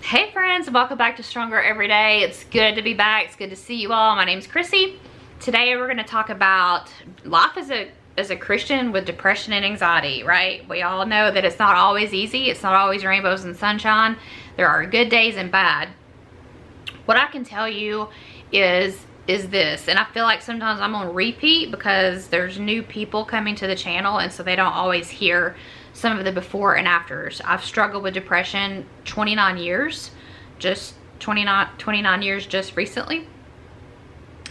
Hey friends, welcome back to Stronger Every Day. It's good to be back. It's good to see you all. My name's Chrissy. Today we're going to talk about life as a Christian with depression and anxiety, right? We all know that it's not always easy. It's not always rainbows and sunshine. There are good days and bad. What I can tell you is this, and I feel like sometimes I'm on repeat because there's new people coming to the channel, and so they don't always hear some of the before and afters. I've struggled with depression 29 years, just 29 years just recently.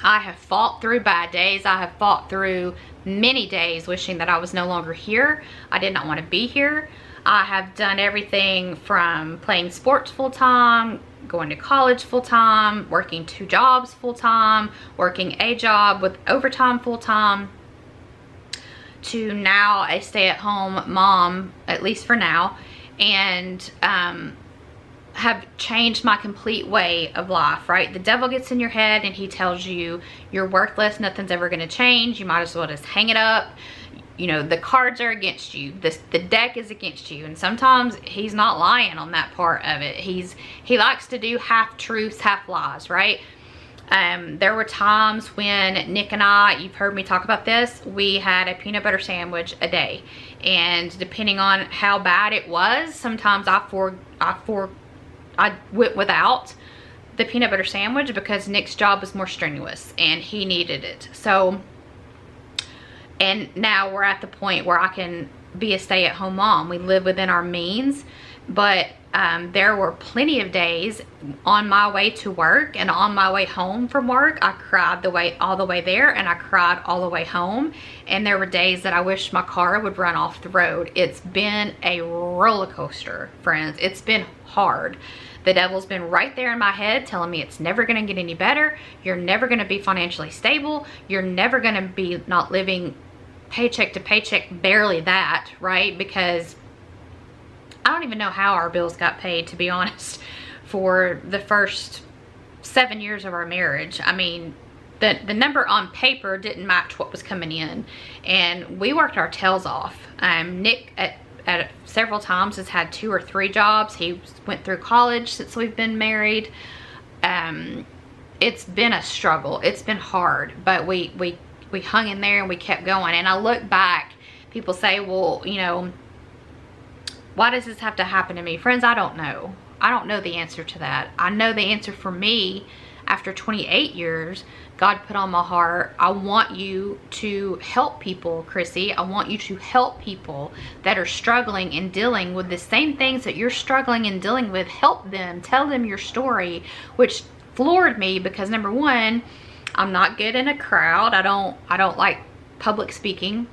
I have fought through bad days. I have fought through many days wishing that I was no longer here. I did not want to be here. I have done everything from playing sports full-time, going to college full-time, working 2 jobs full-time, working a job with overtime full-time, to now a stay-at-home mom, at least for now, and have changed my complete way of life, right? The devil gets in your head and he tells you you're worthless, nothing's ever going to change, you might as well just hang it up. You know, the cards are against you, the deck is against you, and sometimes he's not lying on that part of it. He likes to do half truths, half lies, right? There were times when Nick and I, you've heard me talk about this, we had a peanut butter sandwich a day, and depending on how bad it was, sometimes I went without the peanut butter sandwich because Nick's job was more strenuous and he needed it. So, and now we're at the point where I can be a stay-at-home mom. We live within our means, but there were plenty of days on my way to work and on my way home from work, I cried all the way there, and I cried all the way home. And there were days that I wished my car would run off the road. It's been a roller coaster, friends. It's been hard. The devil's been right there in my head telling me it's never going to get any better. You're never going to be financially stable. You're never going to be not living paycheck to paycheck, barely that, right? Because I don't even know how our bills got paid, to be honest, for the first 7 years of our marriage. I mean, the number on paper didn't match what was coming in, and we worked our tails off. Nick at several times has had 2 or 3 jobs. He went through college since we've been married. It's been a struggle. It's been hard, but we hung in there and we kept going. And I look back, people say, well, you know, why does this have to happen to me? Friends, I don't know. I don't know the answer to that. I know the answer for me. After 28 years, God put on my heart, I want you to help people, Chrissy. I want you to help people that are struggling and dealing with the same things that you're struggling and dealing with. Help them, tell them your story, which floored me because, number one, I'm not good in a crowd. I don't like public speaking.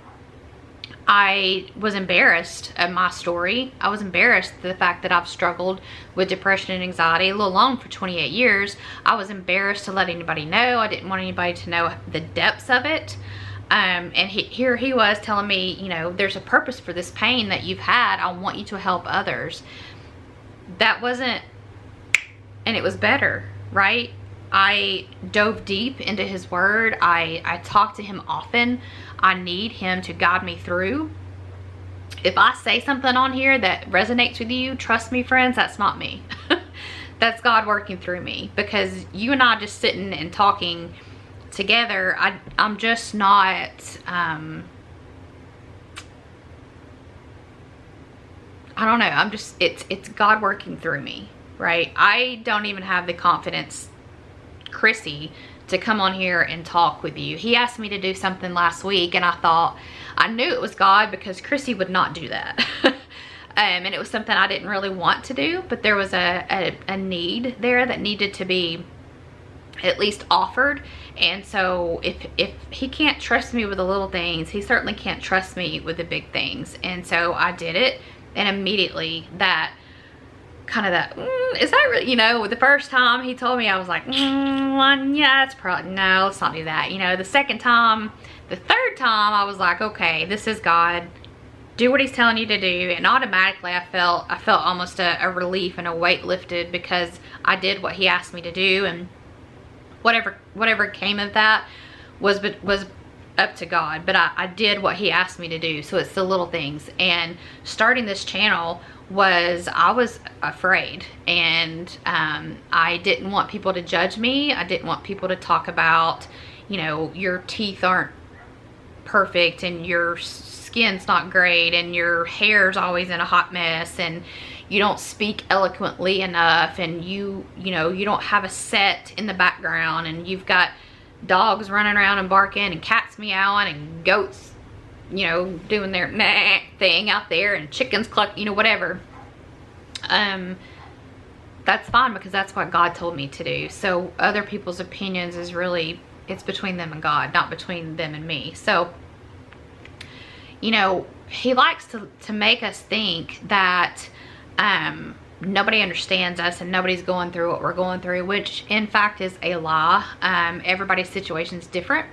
I was embarrassed of my story. I was embarrassed of the fact that I've struggled with depression and anxiety a little long for 28 years. I was embarrassed to let anybody know. I didn't want anybody to know the depths of it. And here he was telling me, you know, there's a purpose for this pain that you've had. I want you to help others. That wasn't, and it was better, right? I dove deep into his word. I talk to him often. I need him to guide me through. If I say something on here that resonates with you, trust me, friends, that's not me. That's God working through me, because you and I just sitting and talking together, I'm just not, I don't know, I'm just, it's God working through me, right? I don't even have the confidence, Chrissy, to come on here and talk with you. He asked me to do something last week, and I thought, I knew it was God because Chrissy would not do that. And it was something I didn't really want to do, but there was a need there that needed to be at least offered. And so if he can't trust me with the little things, he certainly can't trust me with the big things. And so I did it, and immediately that kind of that, is that really, you know, the first time he told me, I was like, yeah, it's probably, no, let's not do that. You know, the second time, the third time, I was like, okay, this is God. Do what he's telling you to do. And automatically I felt almost a relief and a weight lifted, because I did what he asked me to do, and whatever came of that was up to God, but I did what he asked me to do. So it's the little things. And starting this channel I was afraid, and I didn't want people to judge me. I didn't want people to talk about, you know, your teeth aren't perfect and your skin's not great and your hair's always in a hot mess and you don't speak eloquently enough, and you know, you don't have a set in the background, and you've got dogs running around and barking and cats meowing and goats, you know, doing their nah thing out there, and chickens cluck, you know, whatever. That's fine, because that's what God told me to do. So other people's opinions is really, it's between them and God, not between them and me. So, you know, he likes to make us think that nobody understands us and nobody's going through what we're going through, which in fact is a lie. Everybody's situation is different,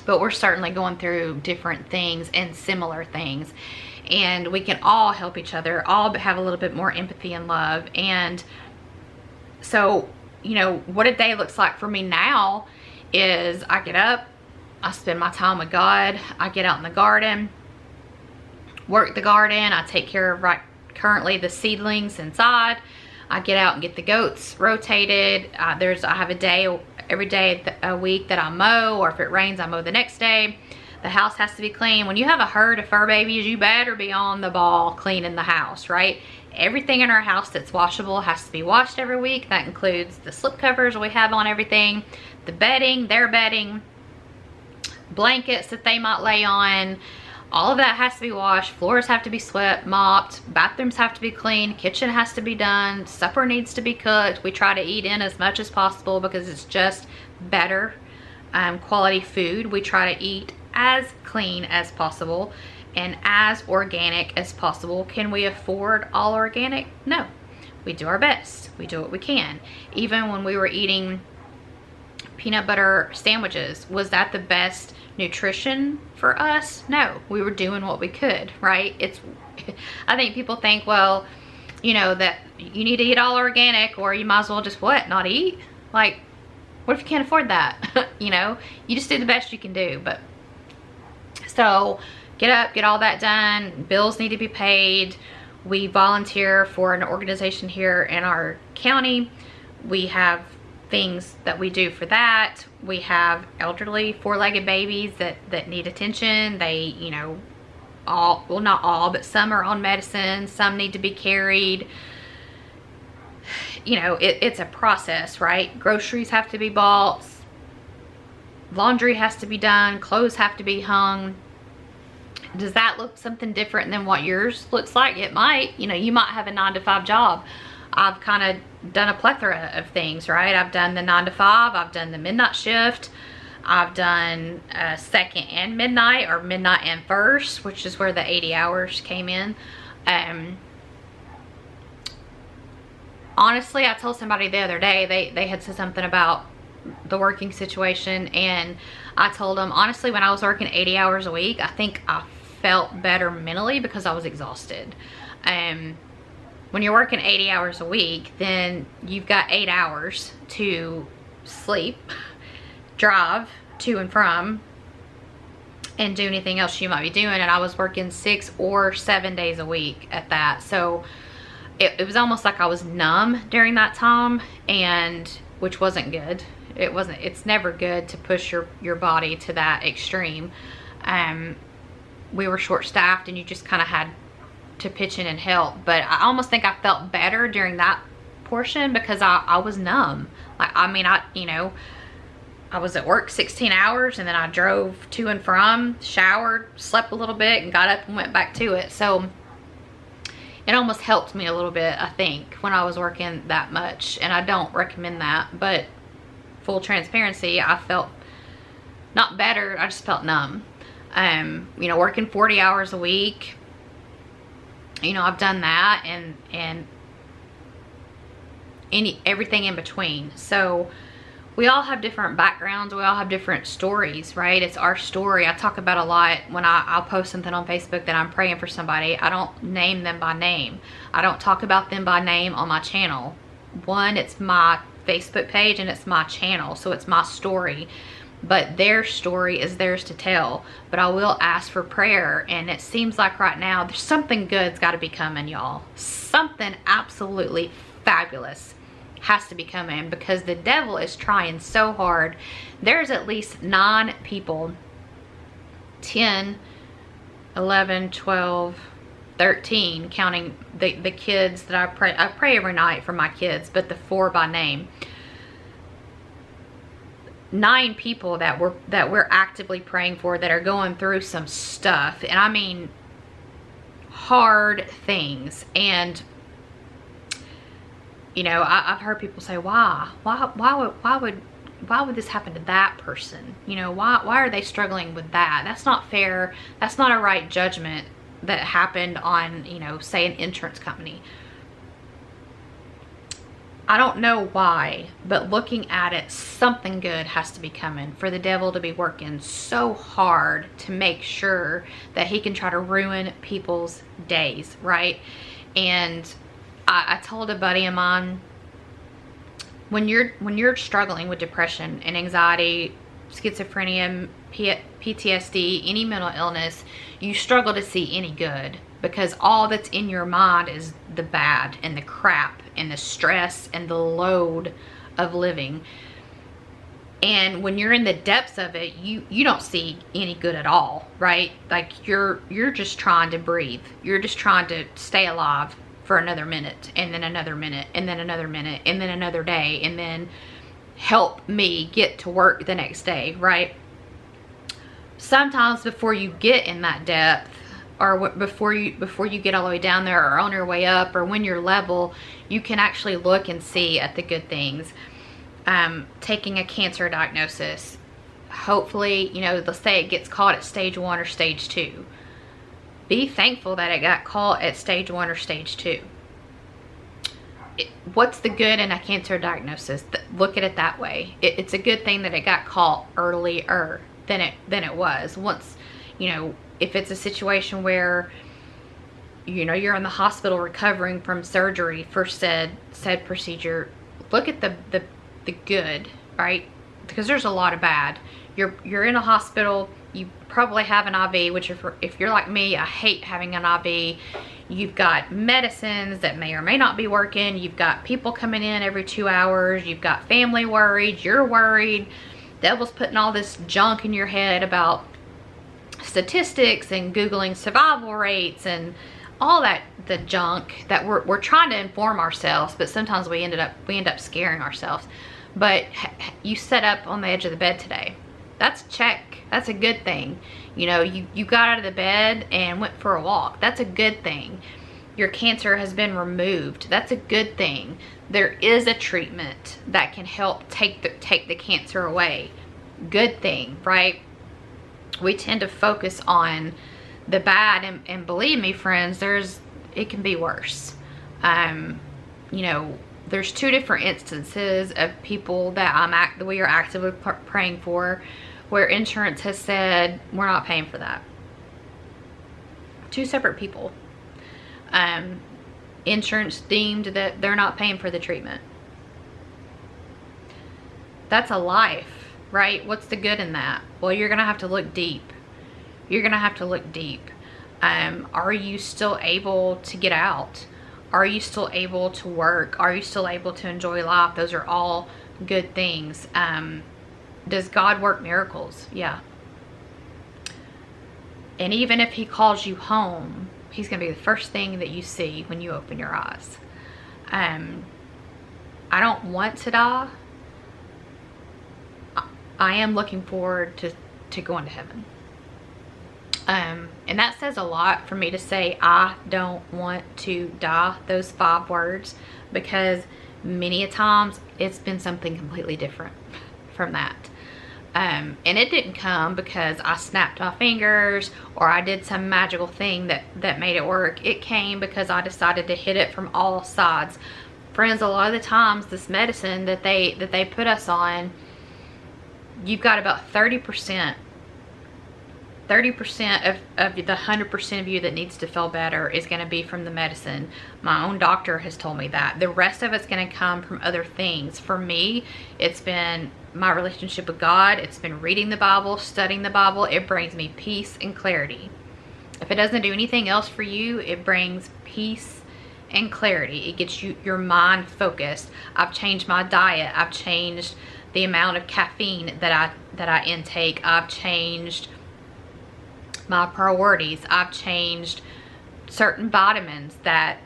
but we're certainly going through different things and similar things, and we can all help each other, all have a little bit more empathy and love. And so, you know, what a day looks like for me now is I get up, I spend my time with God, I get out in the garden, work the garden, I take care of currently the seedlings inside. I get out and get the goats rotated. I have a day, every day a week that I mow, or if it rains, I mow the next day. The house has to be clean. When you have a herd of fur babies, you better be on the ball cleaning the house, right? Everything in our house that's washable has to be washed every week. That includes the slip covers we have on everything, the bedding, their bedding, blankets that they might lay on. All of that has to be washed. Floors have to be swept, mopped, bathrooms have to be cleaned, kitchen has to be done, supper needs to be cooked. We try to eat in as much as possible because it's just better quality food. We try to eat as clean as possible and as organic as possible. Can we afford all organic? No. We do our best. We do what we can. Even when we were eating peanut butter sandwiches, was that the best nutrition for us? No. We were doing what we could, right? I think people think, well, you know, that you need to eat all organic, or you might as well just what? Not eat? Like, what if you can't afford that? You know, you just do the best you can do. But so get up, get all that done. Bills need to be paid. We volunteer for an organization here in our county. We have things that we do for that. We have elderly four-legged babies that need attention. They, you know, all, well, not all, but some are on medicine, some need to be carried. You know, it's a process, right? Groceries have to be bought, laundry has to be done, clothes have to be hung. Does that look something different than what yours looks like? It might. You know, you might have a 9-to-5 job. I've kind of done a plethora of things, right? I've done the 9-to-5, I've done the midnight shift, I've done second and midnight, or midnight and first, which is where the 80 hours came in. Honestly, I told somebody the other day, they had said something about the working situation, and I told them, honestly, when I was working 80 hours a week, I think I felt better mentally because I was exhausted. When you're working 80 hours a week, then you've got 8 hours to sleep, drive to and from, and do anything else you might be doing. And I was working 6 or 7 days a week at that. So it was almost like I was numb during that time, and which wasn't good. It's never good to push your body to that extreme. We were short-staffed, and you just kind of had to pitch in and help. But I almost think I felt better during that portion because I was numb. Like, I mean, you know, I was at work 16 hours, and then I drove to and from, showered, slept a little bit, and got up and went back to it. So it almost helped me a little bit, I think, when I was working that much. And I don't recommend that, but full transparency, I felt not better, I just felt numb. You know, working 40 hours a week, you know, I've done that, and everything in between. So we all have different backgrounds, we all have different stories, right? It's our story. I talk about a lot when I'll post something on Facebook that I'm praying for somebody. I don't name them by name. I don't talk about them by name on my channel. One, it's my Facebook page and it's my channel, so it's my story. but their story is theirs to tell. But I will ask for prayer, and it seems like right now there's something good's got to be coming, y'all. Something absolutely fabulous has to be coming, because the devil is trying so hard. There's at least 9 people, 10, 11, 12, 13, counting the kids that I pray every night for my kids, but the 4 by name. 9 people that we're actively praying for that are going through some stuff, and I mean hard things. And you know, I've heard people say, why would this happen to that person? You know, why are they struggling with that? That's not fair. That's not a right judgment that happened on, you know, say an insurance company. I don't know why, but looking at it, something good has to be coming for the devil to be working so hard to make sure that he can try to ruin people's days, right? And I told a buddy of mine, when you're struggling with depression and anxiety, schizophrenia, PTSD, any mental illness, you struggle to see any good, because all that's in your mind is the bad and the crap and the stress and the load of living. And when you're in the depths of it, you don't see any good at all, right? Like you're just trying to breathe. You're just trying to stay alive for another minute, and then another minute, and then another minute, and then another day, and then help me get to work the next day, right? Sometimes before you get in that depth, or before you get all the way down there, or on your way up, or when you're level, you can actually look and see at the good things. Taking a cancer diagnosis, hopefully, you know, let's say it gets caught at stage 1 or stage 2. Be thankful that it got caught at stage 1 or stage 2. What's the good in a cancer diagnosis? Look at it that way. It's a good thing that it got caught earlier than it was. Once, you know, if it's a situation where, you know, you're in the hospital recovering from surgery for said procedure, look at the good, right? Because there's a lot of bad. You're in a hospital. You probably have an IV, which if you're like me, I hate having an IV. You've got medicines that may or may not be working. You've got people coming in every 2 hours. You've got family worried. You're worried. Devil's putting all this junk in your head about statistics and Googling survival rates and all that, the junk that we're trying to inform ourselves, but sometimes we end up scaring ourselves. But you sat up on the edge of the bed today. That's check. That's a good thing. You know, you got out of the bed and went for a walk. That's a good thing. Your cancer has been removed. That's a good thing. There is a treatment that can help take the cancer away. Good thing, right? We tend to focus on the bad, and believe me, friends, it can be worse. You know, there's 2 different instances of people that we are actively praying for, where insurance has said we're not paying for that. 2 separate people. Insurance deemed that they're not paying for the treatment. That's a life, right? What's the good in that? Well, you're gonna have to look deep. You're gonna have to look deep. Are you still able to get out? Are you still able to work? Are you still able to enjoy life? Those are all good things. Does God work miracles? Yeah. And even if he calls you home, he's going to be the first thing that you see when you open your eyes. I don't want to die. I am looking forward to going to heaven. And that says a lot for me to say I don't want to die, those 5 words, because many a times it's been something completely different from that. And it didn't come because I snapped my fingers or I did some magical thing that made it work. It came because I decided to hit it from all sides. Friends, a lot of the times this medicine that they put us on, you've got about 30% 30% of the 100% of you that needs to feel better is going to be from the medicine. My own doctor has told me that. The rest of it's going to come from other things. For me, it's been my relationship with God. It's been reading the Bible, studying the Bible. It brings me peace and clarity. If it doesn't do anything else for you, it brings peace and clarity. It gets your mind focused. I've changed my diet. I've changed the amount of caffeine that I intake. I've changed my priorities. I've changed certain vitamins that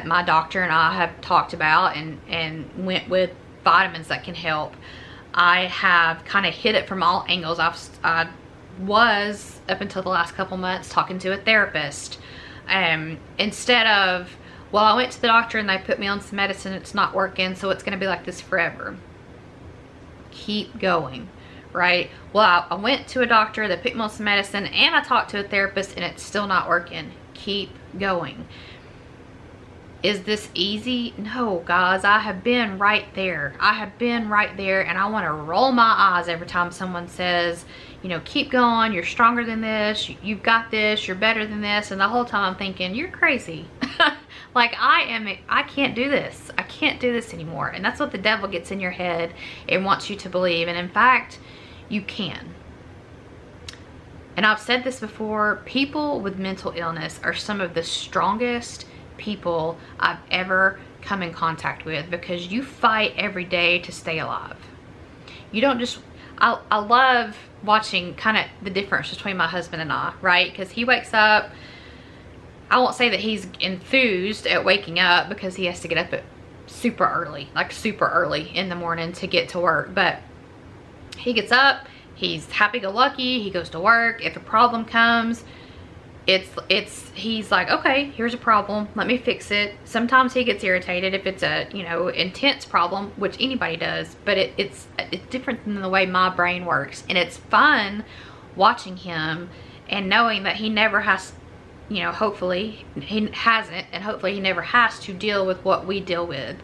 my doctor and I have talked about, and went with vitamins that can help. I have kind of hit it from all angles. I was, up until the last couple months, talking to a therapist. Instead of, well, I went to the doctor and they put me on some medicine, it's not working, so it's going to be like this forever. Keep going, right? Well, I went to a doctor that put me on some medicine, and I talked to a therapist, and it's still not working. Keep going. Is this easy? No, guys. I have been right there. I have been right there, and I want to roll my eyes every time someone says, you know, keep going, you're stronger than this, you've got this, you're better than this, and the whole time I'm thinking, you're crazy. Like, I can't do this. I can't do this anymore. And that's what the devil gets in your head and wants you to believe. And in fact, you can. And I've said this before, people with mental illness are some of the strongest people I've ever come in contact with, because you fight every day to stay alive. You don't just, I love watching kind of the difference between my husband and I, right? Because he wakes up, I won't say that he's enthused at waking up, because he has to get up at super early, like super early in the morning to get to work. But he gets up, he's happy-go-lucky, he goes to work. If a problem comes, he's like, okay, here's a problem, let me fix it. Sometimes he gets irritated if it's a, you know, intense problem, which anybody does, but it's different than the way my brain works. And it's fun watching him and knowing that he never has, you know, hopefully he hasn't, and hopefully he never has to deal with what we deal with.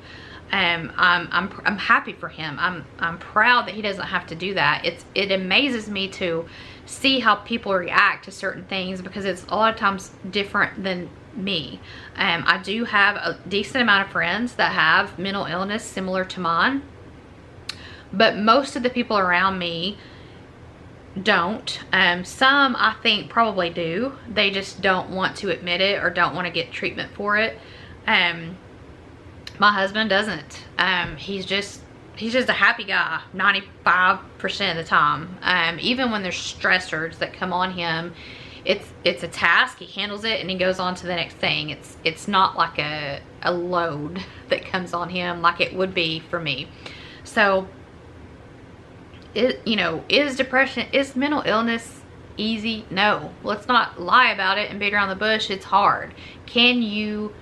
I'm happy for him. I'm proud that he doesn't have to do that. It amazes me to see how people react to certain things, because it's a lot of times different than me. I do have a decent amount of friends that have mental illness similar to mine, but most of the people around me don't. Some I think probably do. They just don't want to admit it or don't want to get treatment for it. My husband doesn't. He's just a happy guy 95% of the time. Even when there's stressors that come on him, it's a task. He handles it and he goes on to the next thing. It's not like a load that comes on him like it would be for me. So, is depression, is mental illness easy? No. Let's not lie about it and beat around the bush. It's hard. Can you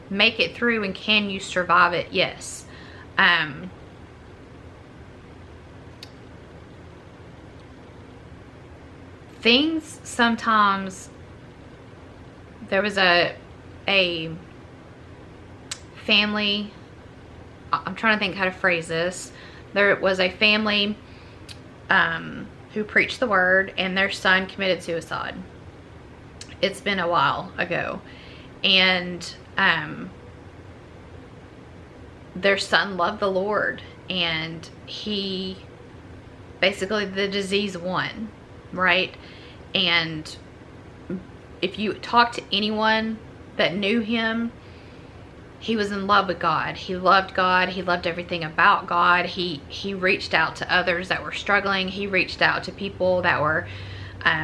make it through, and can you survive it? Yes. Things sometimes, there was a family, I'm trying to think how to phrase this. There was a family who preached the word, and their son committed suicide. It's been a while ago, and their son loved the Lord, and he basically, the disease won, right? And if you talk to anyone that knew him, he was in love with God. He loved God. He loved everything about God. He reached out to others that were struggling. He reached out to people that were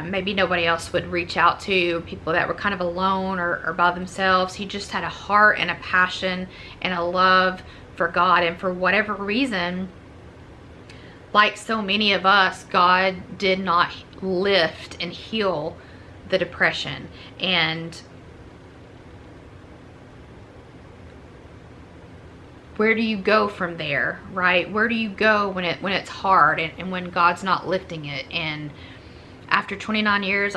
maybe nobody else would reach out to, people that were kind of alone or by themselves. He just had a heart and a passion and a love for God. And for whatever reason, like so many of us, God did not lift and heal the depression. And where do you go from there, right? Where do you go when it's hard and when God's not lifting it? And after 29 years,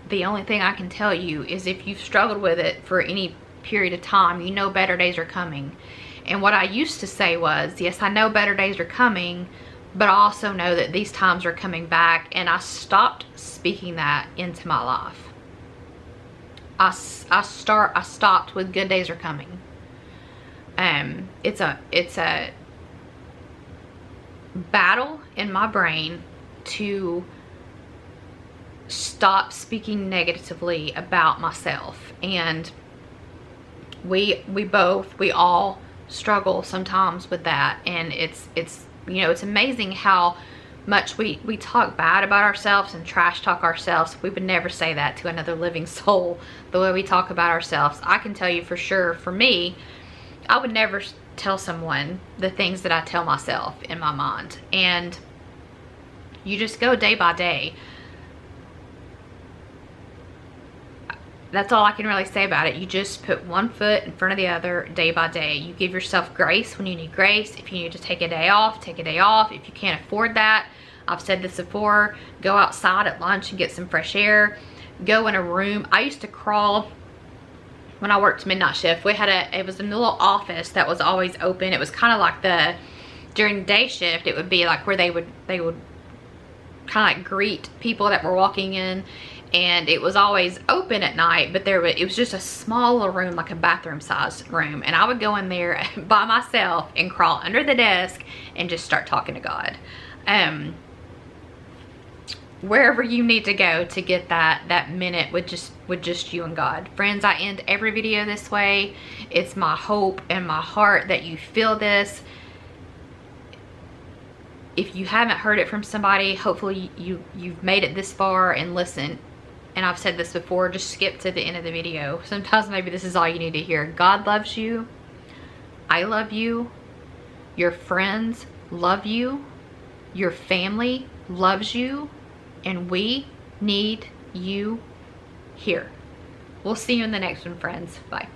the only thing I can tell you is, if you've struggled with it for any period of time, you know better days are coming. And what I used to say was, yes, I know better days are coming, but I also know that these times are coming back, and I stopped speaking that into my life. I stopped with good days are coming. It's a battle in my brain to stop speaking negatively about myself, and we all struggle sometimes with that. And it's you know, it's amazing how much we talk bad about ourselves and trash talk ourselves. We would never say that to another living soul the way we talk about ourselves. I can tell you for sure, for me, I would never tell someone the things that I tell myself in my mind. And you just go day by day. That's all I can really say about it. You just put one foot in front of the other day by day. You give yourself grace when you need grace. If you need to take a day off, take a day off. If you can't afford that, I've said this before, go outside at lunch and get some fresh air. Go in a room. I used to crawl when I worked midnight shift. We had it was a little office that was always open. It was kind of like during day shift, it would be like where they would kind of like greet people that were walking in. And it was always open at night, but it was just a small little room, like a bathroom sized room. And I would go in there by myself and crawl under the desk and just start talking to God. Wherever you need to go to get that minute with just you and God. Friends, I end every video this way. It's my hope and my heart that you feel this. If you haven't heard it from somebody, hopefully you've made it this far and listen. And I've said this before, just skip to the end of the video. Sometimes maybe this is all you need to hear. God loves you. I love you. Your friends love you. Your family loves you. And we need you here. We'll see you in the next one, friends. Bye.